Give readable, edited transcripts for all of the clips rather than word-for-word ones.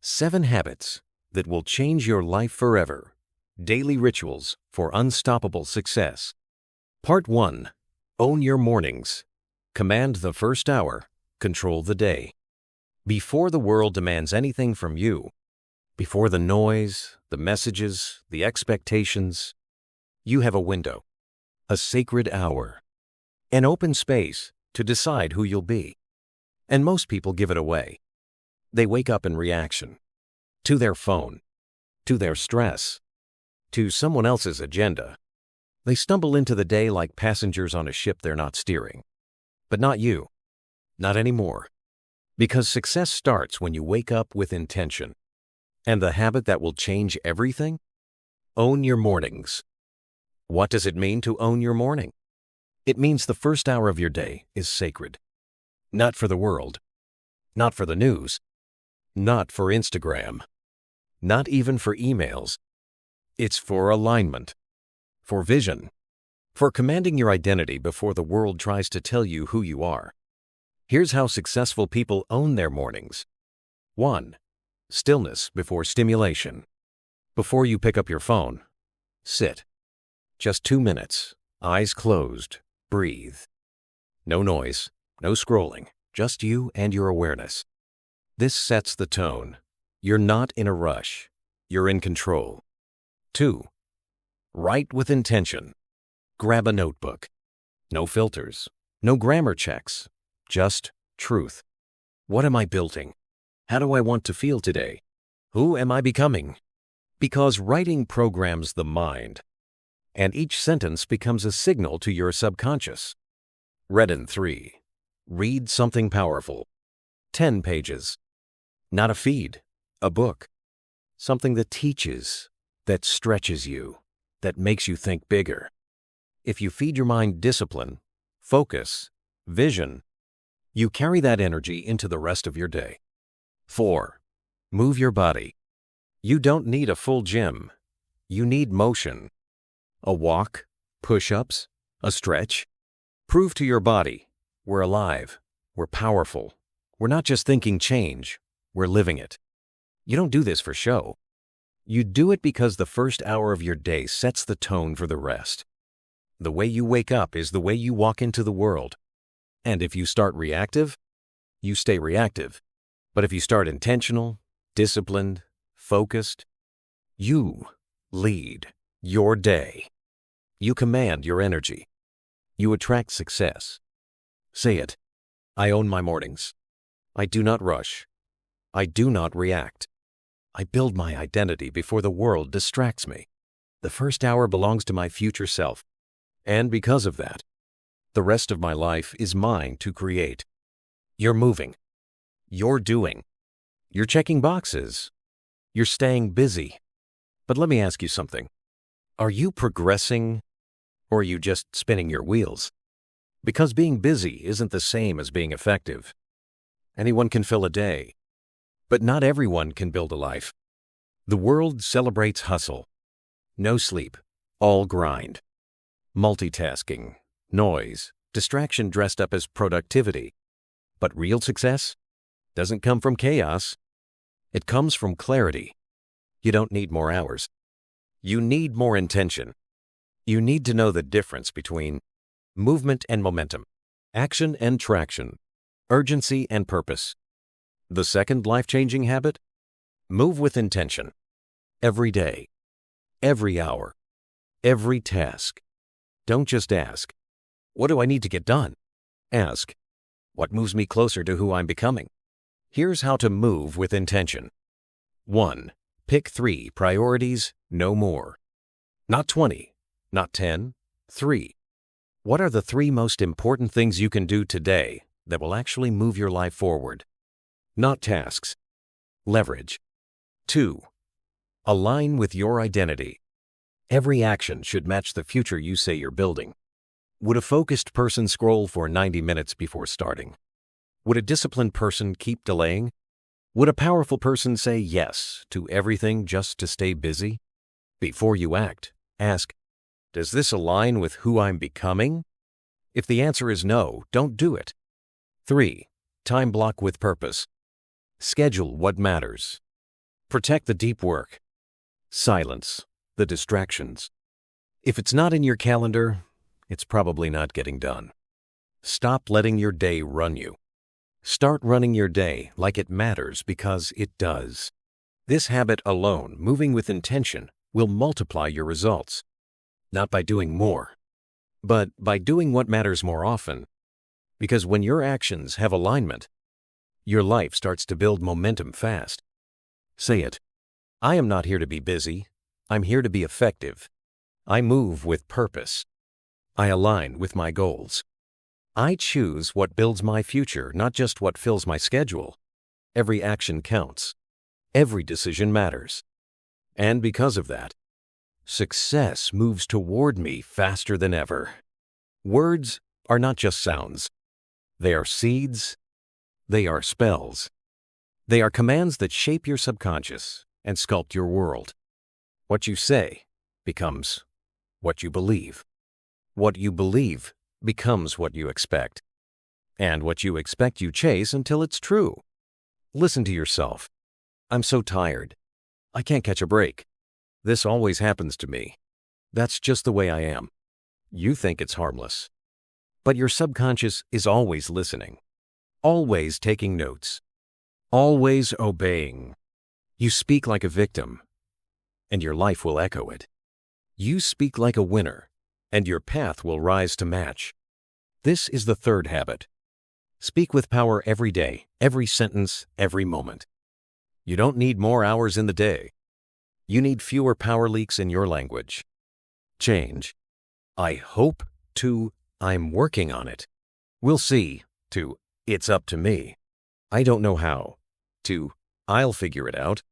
7 habits that will change your life forever. Daily rituals for unstoppable success. Part 1. Own your mornings. Command the first hour. Control the day. Before the world demands anything from you, before the noise, the messages, the expectations, you have a window, a sacred hour, an open space to decide who you'll be. And most people give it away. They wake up in reaction to their phone, to their stress, to someone else's agenda. They stumble into the day like passengers on a ship they're not steering. But not you. Not anymore. Because success starts when you wake up with intention. And the habit that will change everything? Own your mornings. What does it mean to own your morning? It means the first hour of your day is sacred. Not for the world. Not for the news. Not for Instagram. Not even for emails. It's for alignment. For vision. For commanding your identity before the world tries to tell you who you are. Here's how successful people own their mornings. 1. Stillness before stimulation. Before you pick up your phone, sit. Just 2 minutes, eyes closed, breathe. No noise, no scrolling, just you and your awareness. This sets the tone. You're not in a rush. You're in control. 2. Write with intention. Grab a notebook. No filters, no grammar checks, just truth. What am I building? How do I want to feel today? Who am I becoming? Because writing programs the mind, and each sentence becomes a signal to your subconscious. Read in 3. Read something powerful. 10 pages. Not a feed, a book. Something that teaches, that stretches you, that makes you think bigger. If you feed your mind discipline, focus, vision, you carry that energy into the rest of your day. 4. Move your body. You don't need a full gym. You need motion. A walk, push-ups, a stretch. Prove to your body, we're alive, we're powerful. We're not just thinking change, we're living it. You don't do this for show. You do it because the first hour of your day sets the tone for the rest. The way you wake up is the way you walk into the world. And if you start reactive, you stay reactive. But if you start intentional, disciplined, focused, you lead your day. You command your energy. You attract success. Say it. I own my mornings. I do not rush. I do not react. I build my identity before the world distracts me. The first hour belongs to my future self. And because of that, the rest of my life is mine to create. You're moving. You're doing. You're checking boxes. You're staying busy. But let me ask you something. Are you progressing, or are you just spinning your wheels? Because being busy isn't the same as being effective. Anyone can fill a day, but not everyone can build a life. The world celebrates hustle. No sleep, all grind. Multitasking, noise, distraction dressed up as productivity. But real success doesn't come from chaos. It comes from clarity. You don't need more hours. You need more intention. You need to know the difference between movement and momentum, action and traction, urgency and purpose. The second life-changing habit? Move with intention. Every day, every hour, every task. Don't just ask, what do I need to get done? Ask, what moves me closer to who I'm becoming? Here's how to move with intention. 1. Pick 3 priorities, no more. Not 20, not 10, 3. What are the 3 most important things you can do today that will actually move your life forward? Not tasks. Leverage. 2. Align with your identity. Every action should match the future you say you're building. Would a focused person scroll for 90 minutes before starting? Would a disciplined person keep delaying? Would a powerful person say yes to everything just to stay busy? Before you act, ask, does this align with who I'm becoming? If the answer is no, don't do it. 3. Time block with purpose. Schedule what matters. Protect the deep work. Silence the distractions. If it's not in your calendar, it's probably not getting done. Stop letting your day run you. Start running your day like it matters, because it does. This habit alone, moving with intention, will multiply your results. Not by doing more, but by doing what matters more often. Because when your actions have alignment, your life starts to build momentum fast. Say it. I am not here to be busy. I'm here to be effective. I move with purpose. I align with my goals. I choose what builds my future, not just what fills my schedule. Every action counts. Every decision matters. And because of that, success moves toward me faster than ever. Words are not just sounds. They are seeds. They are spells. They are commands that shape your subconscious and sculpt your world. What you say becomes what you believe. What you believe becomes what you expect. And what you expect you chase until it's true. Listen to yourself. I'm so tired. I can't catch a break. This always happens to me. That's just the way I am. You think it's harmless. But your subconscious is always listening. Always taking notes. Always obeying. You speak like a victim, and your life will echo it. You speak like a winner, and your path will rise to match. This is the third habit. Speak with power every day, every sentence, every moment. You don't need more hours in the day. You need fewer power leaks in your language. Change. I hope to I'm working on it. We'll see to it's up to me. I don't know how to I'll figure it out.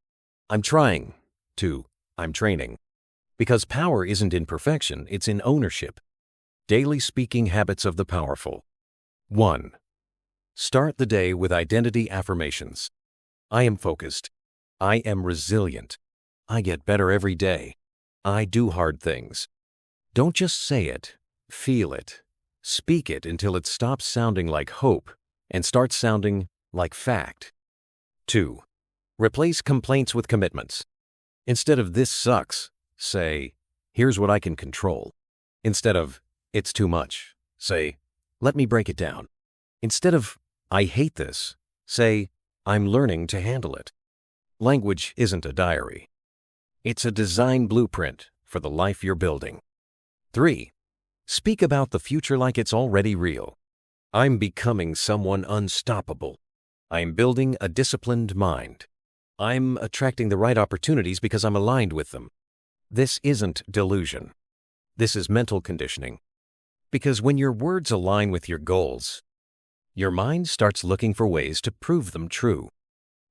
I'm trying to I'm training. Because power isn't in perfection, it's in ownership. Daily speaking habits of the powerful. 1. Start the day with identity affirmations. I am focused. I am resilient. I get better every day. I do hard things. Don't just say it, feel it. Speak it until it stops sounding like hope and starts sounding like fact. 2. Replace complaints with commitments. Instead of "this sucks," say, "here's what I can control." Instead of "it's too much," say, "let me break it down." Instead of "I hate this," say, "I'm learning to handle it." Language isn't a diary. It's a design blueprint for the life you're building. 3. Speak about the future like it's already real. I'm becoming someone unstoppable. I'm building a disciplined mind. I'm attracting the right opportunities because I'm aligned with them. This isn't delusion. This is mental conditioning. Because when your words align with your goals, your mind starts looking for ways to prove them true.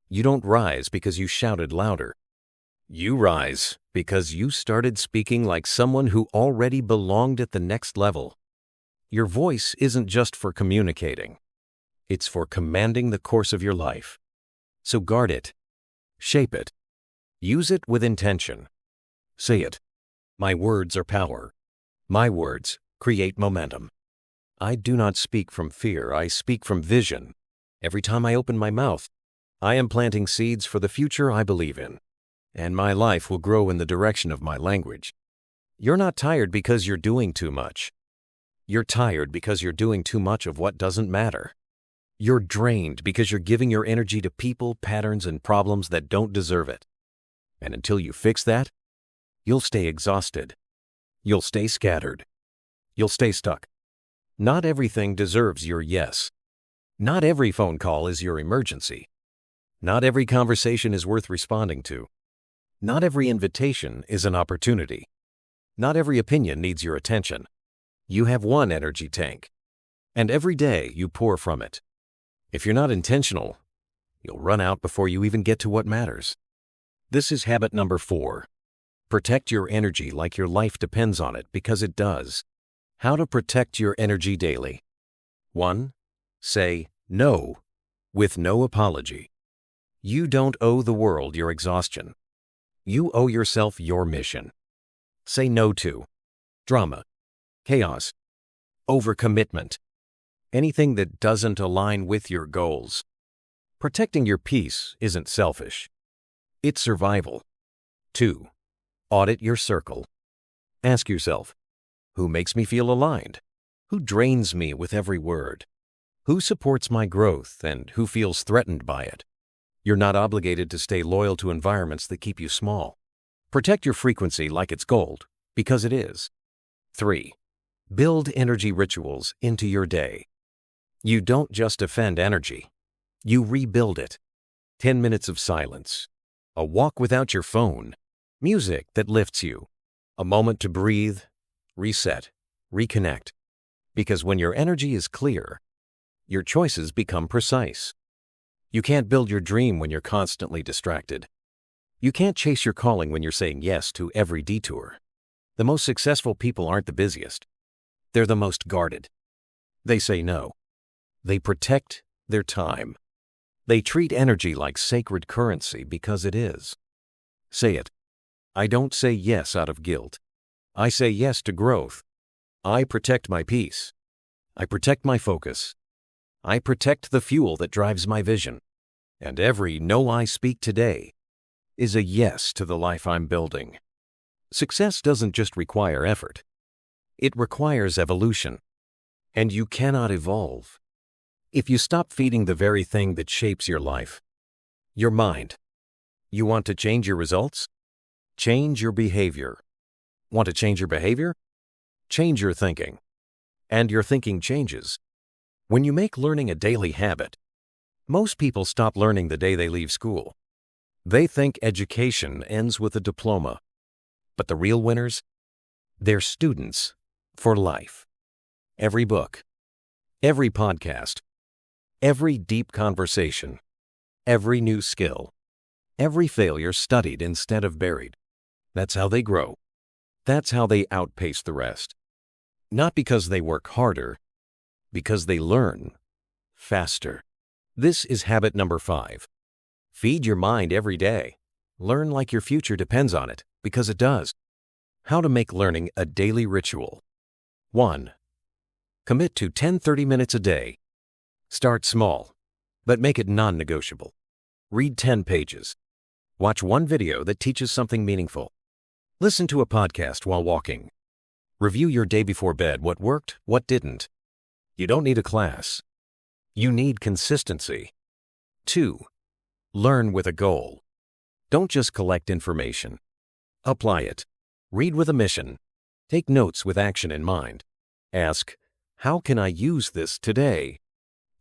You don't rise because you shouted louder. You rise because you started speaking like someone who already belonged at the next level. Your voice isn't just for communicating. It's for commanding the course of your life. So guard it. Shape it. Use it with intention. Say it. My words are power. My words create momentum. I do not speak from fear. I speak from vision. Every time I open my mouth, I am planting seeds for the future I believe in. And my life will grow in the direction of my language. You're not tired because you're doing too much. You're tired because you're doing too much of what doesn't matter. You're drained because you're giving your energy to people, patterns, and problems that don't deserve it. And until you fix that, you'll stay exhausted. You'll stay scattered. You'll stay stuck. Not everything deserves your yes. Not every phone call is your emergency. Not every conversation is worth responding to. Not every invitation is an opportunity. Not every opinion needs your attention. You have one energy tank, and every day you pour from it. If you're not intentional, you'll run out before you even get to what matters. This is habit number 4. Protect your energy like your life depends on it, because it does. How to protect your energy daily. 1. Say no with no apology. You don't owe the world your exhaustion. You owe yourself your mission. Say no to drama, chaos, overcommitment, anything that doesn't align with your goals. Protecting your peace isn't selfish. It's survival. 2. Audit your circle. Ask yourself, who makes me feel aligned? Who drains me with every word? Who supports my growth and who feels threatened by it? You're not obligated to stay loyal to environments that keep you small. Protect your frequency like it's gold, because it is. 3. Build energy rituals into your day. You don't just defend energy, you rebuild it. 10 minutes of silence, a walk without your phone, music that lifts you, a moment to breathe, reset, reconnect. Because when your energy is clear, your choices become precise. You can't build your dream when you're constantly distracted. You can't chase your calling when you're saying yes to every detour. The most successful people aren't the busiest. They're the most guarded. They say no. They protect their time. They treat energy like sacred currency because it is. Say it. I don't say yes out of guilt. I say yes to growth. I protect my peace. I protect my focus. I protect the fuel that drives my vision. And every no I speak today is a yes to the life I'm building. Success doesn't just require effort. It requires evolution. And you cannot evolve if you stop feeding the very thing that shapes your life, your mind. You want to change your results? Change your behavior. Want to change your behavior? Change your thinking. And your thinking changes. When you make learning a daily habit, most people stop learning the day they leave school. They think education ends with a diploma. But the real winners? They're students for life. Every book, every podcast, every deep conversation, every new skill, every failure studied instead of buried. That's how they grow. That's how they outpace the rest. Not because they work harder, because they learn faster. This is habit number 5. Feed your mind every day. Learn like your future depends on it, because it does. How to make learning a daily ritual. 1. Commit to 10-30 minutes a day. Start small, but make it non-negotiable. Read 10 pages. Watch one video that teaches something meaningful. Listen to a podcast while walking. Review your day before bed, what worked, what didn't. You don't need a class. You need consistency. 2. Learn with a goal. Don't just collect information. Apply it. Read with a mission. Take notes with action in mind. Ask, how can I use this today?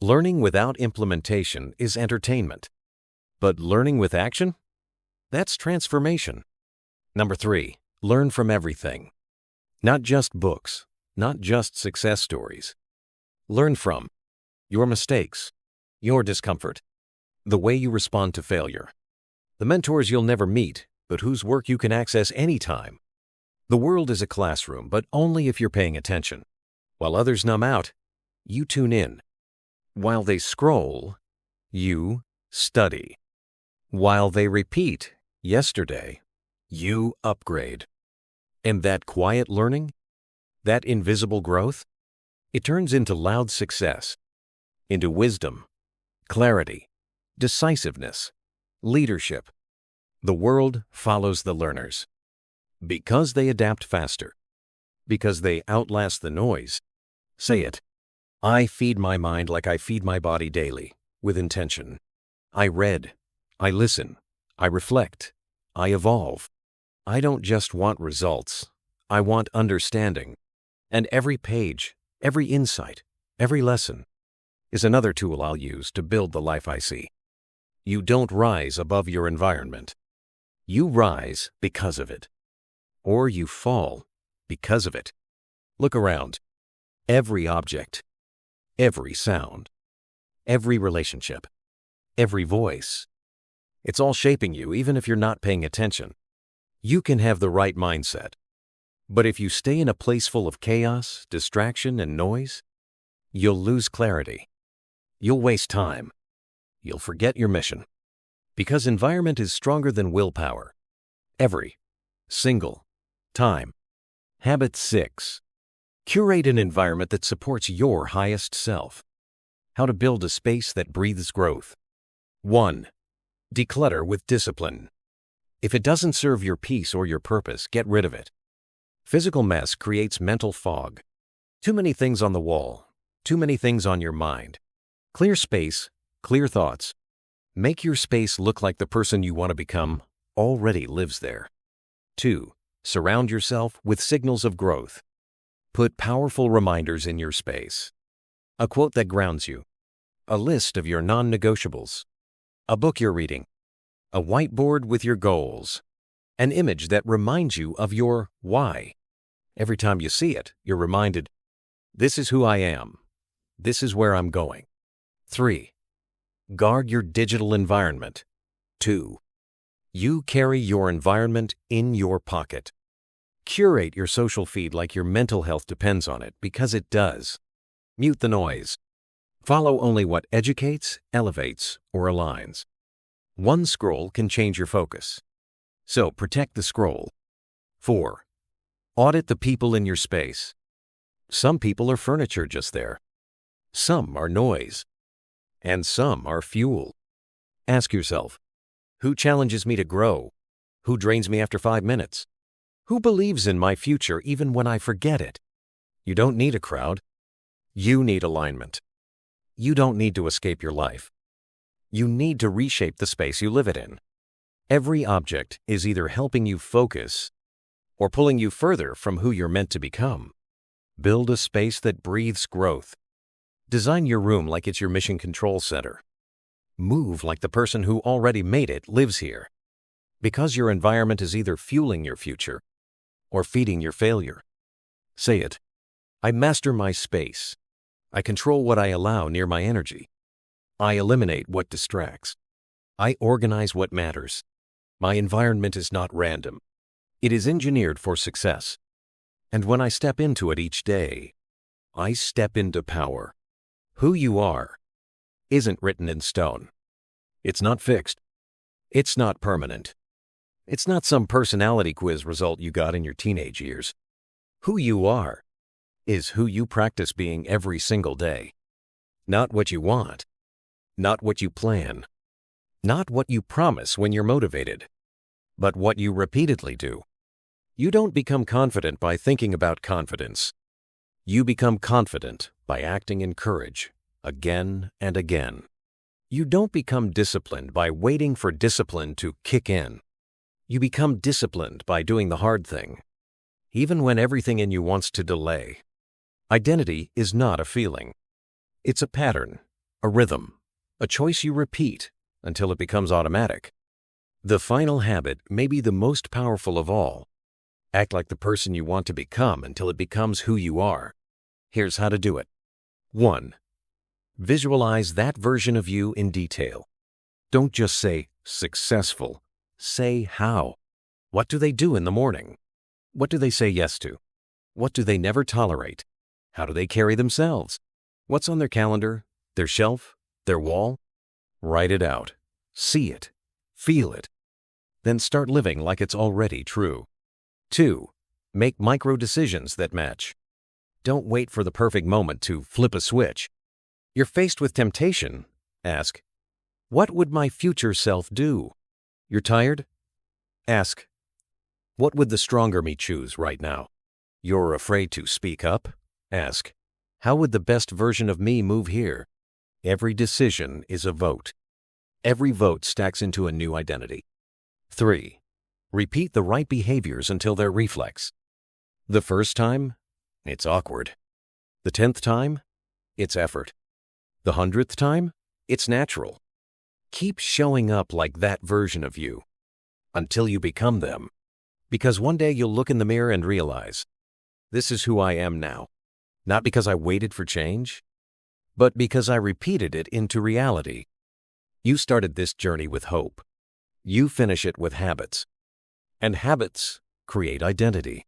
Learning without implementation is entertainment. But learning with action? That's transformation. Number 3, learn from everything. Not just books, not just success stories. Learn from your mistakes, your discomfort, the way you respond to failure, the mentors you'll never meet, but whose work you can access anytime. The world is a classroom, but only if you're paying attention. While others numb out, you tune in. While they scroll, you study. While they repeat yesterday, you upgrade. And that quiet learning, that invisible growth, it turns into loud success, into wisdom, clarity, decisiveness, leadership. The world follows the learners. Because they adapt faster. Because they outlast the noise. Say it. I feed my mind like I feed my body daily, with intention. I read. I listen. I reflect. I evolve. I don't just want results. I want understanding. And every page, every insight, every lesson is another tool I'll use to build the life I see. You don't rise above your environment. You rise because of it. Or you fall because of it. Look around. Every object, every sound, every relationship, every voice. It's all shaping you even if you're not paying attention. You can have the right mindset. But if you stay in a place full of chaos, distraction, and noise, you'll lose clarity. You'll waste time. You'll forget your mission. Because environment is stronger than willpower. Every single time. Habit 6. Curate an environment that supports your highest self. How to build a space that breathes growth. 1. Declutter with discipline. If it doesn't serve your peace or your purpose, get rid of it. Physical mess creates mental fog. Too many things on the wall. Too many things on your mind. Clear space, clear thoughts. Make your space look like the person you want to become already lives there. 2. Surround yourself with signals of growth. Put powerful reminders in your space. A quote that grounds you. A list of your non-negotiables. A book you're reading. A whiteboard with your goals. An image that reminds you of your why. Every time you see it, you're reminded, this is who I am. This is where I'm going. 3. Guard your digital environment. 2. You carry your environment in your pocket. Curate your social feed like your mental health depends on it, because it does. Mute the noise. Follow only what educates, elevates, or aligns. One scroll can change your focus. So protect the scroll. 4. Audit the people in your space. Some people are furniture just there. Some are noise. And some are fuel. Ask yourself, who challenges me to grow? Who drains me after 5 minutes? Who believes in my future even when I forget it? You don't need a crowd. You need alignment. You don't need to escape your life. You need to reshape the space you live it in. Every object is either helping you focus or pulling you further from who you're meant to become. Build a space that breathes growth. Design your room like it's your mission control center. Move like the person who already made it lives here. Because your environment is either fueling your future or feeding your failure. Say it. I master my space. I control what I allow near my energy. I eliminate what distracts. I organize what matters. My environment is not random. It is engineered for success. And when I step into it each day, I step into power. Who you are isn't written in stone. It's not fixed. It's not permanent. It's not some personality quiz result you got in your teenage years. Who you are is who you practice being every single day. Not what you want. Not what you plan. Not what you promise when you're motivated. But what you repeatedly do. You don't become confident by thinking about confidence. You become confident by acting in courage again and again. You don't become disciplined by waiting for discipline to kick in. You become disciplined by doing the hard thing, even when everything in you wants to delay. Identity is not a feeling. It's a pattern, a rhythm, a choice you repeat until it becomes automatic. The final habit may be the most powerful of all. Act like the person you want to become until it becomes who you are. Here's how to do it. 1. Visualize that version of you in detail. Don't just say successful. Say how. What do they do in the morning? What do they say yes to? What do they never tolerate? How do they carry themselves? What's on their calendar, their shelf, their wall? Write it out. See it. Feel it. Then start living like it's already true. 2. Make micro decisions that match. Don't wait for the perfect moment to flip a switch. You're faced with temptation. Ask, what would my future self do? You're tired? Ask, what would the stronger me choose right now? You're afraid to speak up? Ask, how would the best version of me move here? Every decision is a vote. Every vote stacks into a new identity. 3. Repeat the right behaviors until they're reflex. The first time, it's awkward. The 10th time, it's effort. The 100th time, it's natural. Keep showing up like that version of you until you become them. Because one day you'll look in the mirror and realize, this is who I am now. Not because I waited for change, but because I repeated it into reality. You started this journey with hope. You finish it with habits. And habits create identity.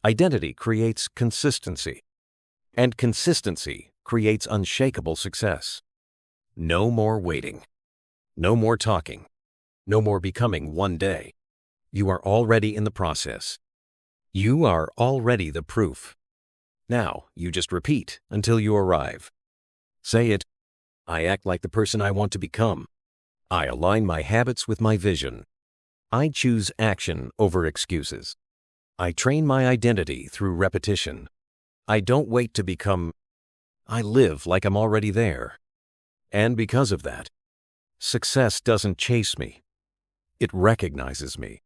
Identity creates consistency. And consistency creates unshakable success. No more waiting. No more talking. No more becoming one day. You are already in the process. You are already the proof. Now, you just repeat until you arrive. Say it. I act like the person I want to become. I align my habits with my vision. I choose action over excuses. I train my identity through repetition. I don't wait to become. I live like I'm already there. And because of that, success doesn't chase me. It recognizes me.